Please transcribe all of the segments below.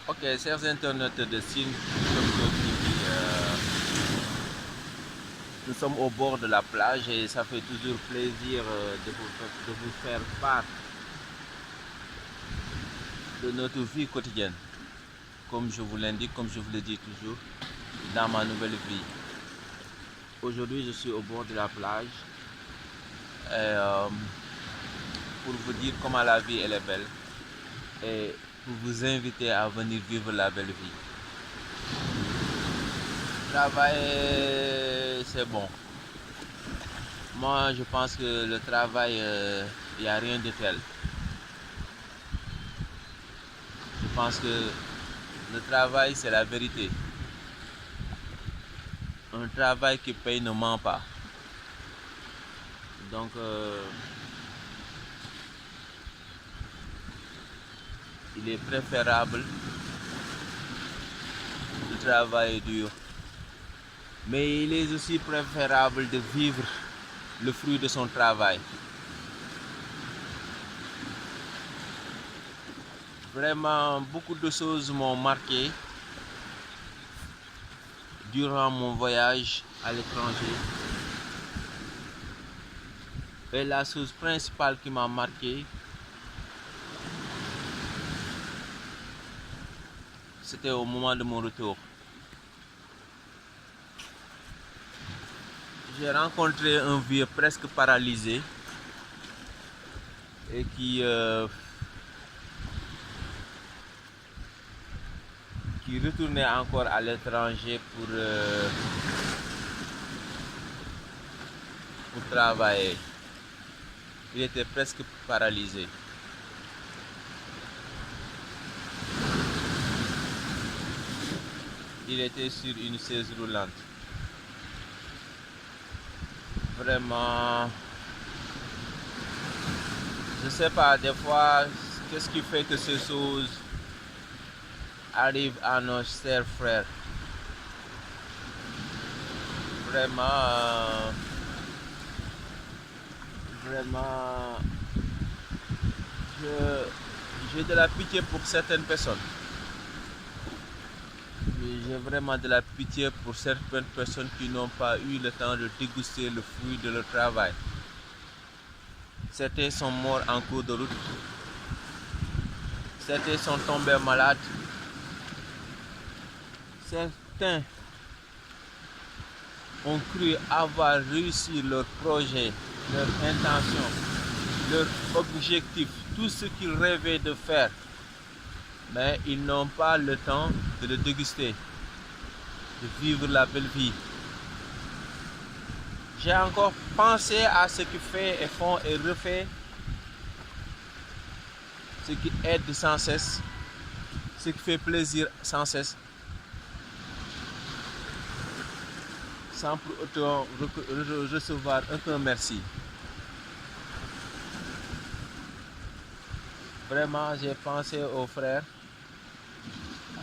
Ok, chers internautes de Sine TV, nous sommes au bord de la plage et ça fait toujours plaisir de vous faire part de notre vie quotidienne. Comme je vous l'indique, comme je vous le dis toujours, dans ma nouvelle vie. Aujourd'hui, je suis au bord de la plage et, pour vous dire comment la vie elle est belle et pour vous inviter à venir vivre la belle vie. Travailler, c'est bon. Moi, je pense que le travail, il n'y a rien de tel. Je pense que le travail, c'est la vérité. Un travail qui paye ne ment pas. Donc, il est préférable de travailler dur. Mais il est aussi préférable de vivre le fruit de son travail. Vraiment, beaucoup de choses m'ont marqué durant mon voyage à l'étranger. Et la chose principale qui m'a marqué, c'était au moment de mon retour. J'ai rencontré un vieux presque paralysé et qui retournait encore à l'étranger pour travailler. Il était presque paralysé. Il était sur une chaise roulante. Vraiment, je sais pas, des fois, qu'est-ce qui fait que ces choses arrivent à nos chers frères. Vraiment, vraiment, j'ai de la pitié pour certaines personnes. J'ai vraiment de la pitié pour certaines personnes qui n'ont pas eu le temps de déguster le fruit de leur travail. Certains sont morts en cours de route. Certains sont tombés malades. Certains ont cru avoir réussi leur projet, leur intention, leur objectif, tout ce qu'ils rêvaient de faire. Mais ils n'ont pas le temps de le déguster, de vivre la belle vie. J'ai encore pensé à ce qu'ils font et font et refait, ce qui aide sans cesse, ce qui fait plaisir sans cesse, sans pour autant recevoir aucun merci. Vraiment, j'ai pensé aux frères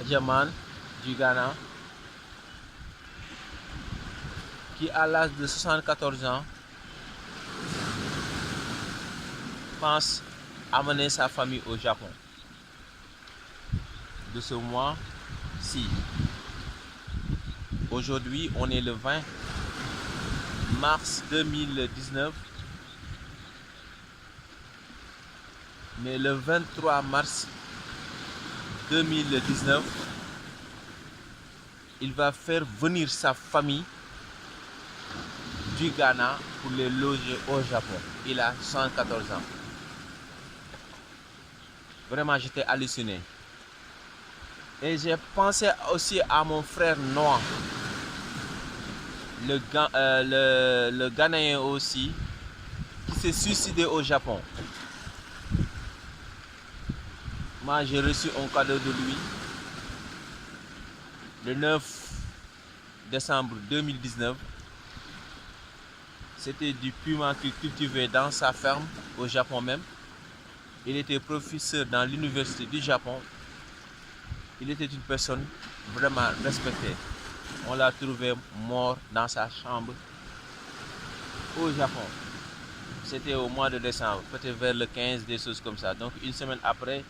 Adjaman du Ghana, qui à l'âge de 74 ans pense amener sa famille au Japon de ce mois-ci. Aujourd'hui, on est le 20 mars 2019, mais le 23 mars 2019, il va faire venir sa famille du Ghana pour les loger au Japon. Il a 114 ans. Vraiment, j'étais halluciné. Et j'ai pensé aussi à mon frère Noah, le Ghanéen aussi, qui s'est suicidé au Japon. Moi, j'ai reçu un cadeau de lui le 9 décembre 2019. C'était du piment qu'il cultivait dans sa ferme au Japon même. Il était professeur dans l'université du Japon. Il était une personne vraiment respectée. On l'a trouvé mort dans sa chambre au Japon. C'était au mois de décembre, peut-être vers le 15, des choses comme ça. Donc une semaine après,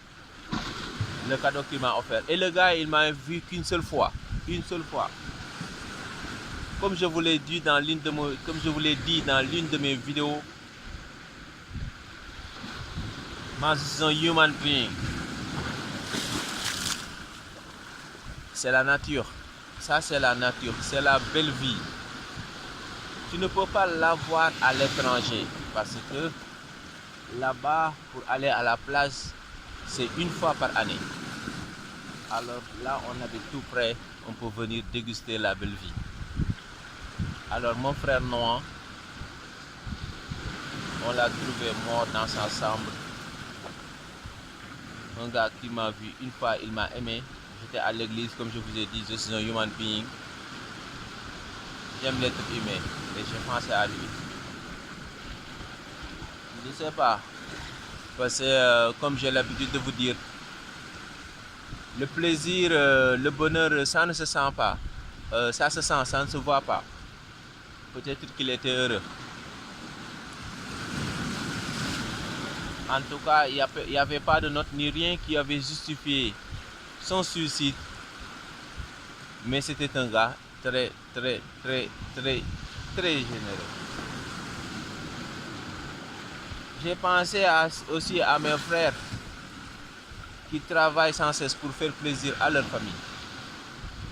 le cadeau qu'il m'a offert. Et le gars, il m'a vu qu'une seule fois. Une seule fois. Comme je vous l'ai dit dans l'une de mes vidéos, moi, je suis un human being. C'est la nature. Ça, c'est la nature. C'est la belle vie. Tu ne peux pas l'avoir à l'étranger. Parce que là-bas, pour aller à la plage, c'est une fois par année. Alors là, on habite tout près. On peut venir déguster la belle vie. Alors mon frère Noah, on l'a trouvé mort dans sa chambre. Un gars qui m'a vu une fois, il m'a aimé. J'étais à l'église, comme je vous ai dit, je suis un human being. J'aime l'être humain et j'ai pensé à lui. Je ne sais pas, parce que comme j'ai l'habitude de vous dire, le plaisir, le bonheur, ça ne se sent pas. Ça se sent, ça ne se voit pas. Peut-être qu'il était heureux. En tout cas, il n'y avait pas de note ni rien qui avait justifié son suicide. Mais c'était un gars très généreux. J'ai pensé aussi à mes frères qui travaillent sans cesse pour faire plaisir à leur famille.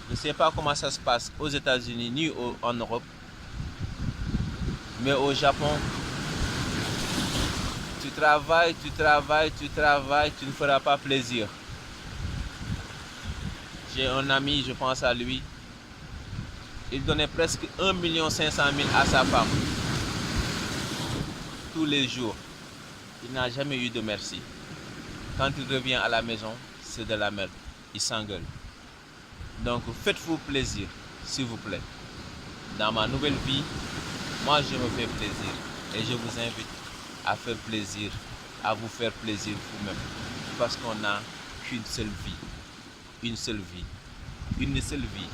Je ne sais pas comment ça se passe aux États-Unis ni en Europe, mais au Japon, tu travailles, tu ne feras pas plaisir. J'ai un ami, je pense à lui, il donnait presque 1,5 million à sa femme tous les jours. Il n'a jamais eu de merci. Quand il revient à la maison, c'est de la merde. Il s'engueule. Donc faites-vous plaisir, s'il vous plaît. Dans ma nouvelle vie, moi je me fais plaisir. Et je vous invite à faire plaisir, à vous faire plaisir vous-même. Parce qu'on n'a qu'une seule vie. Une seule vie. Une seule vie.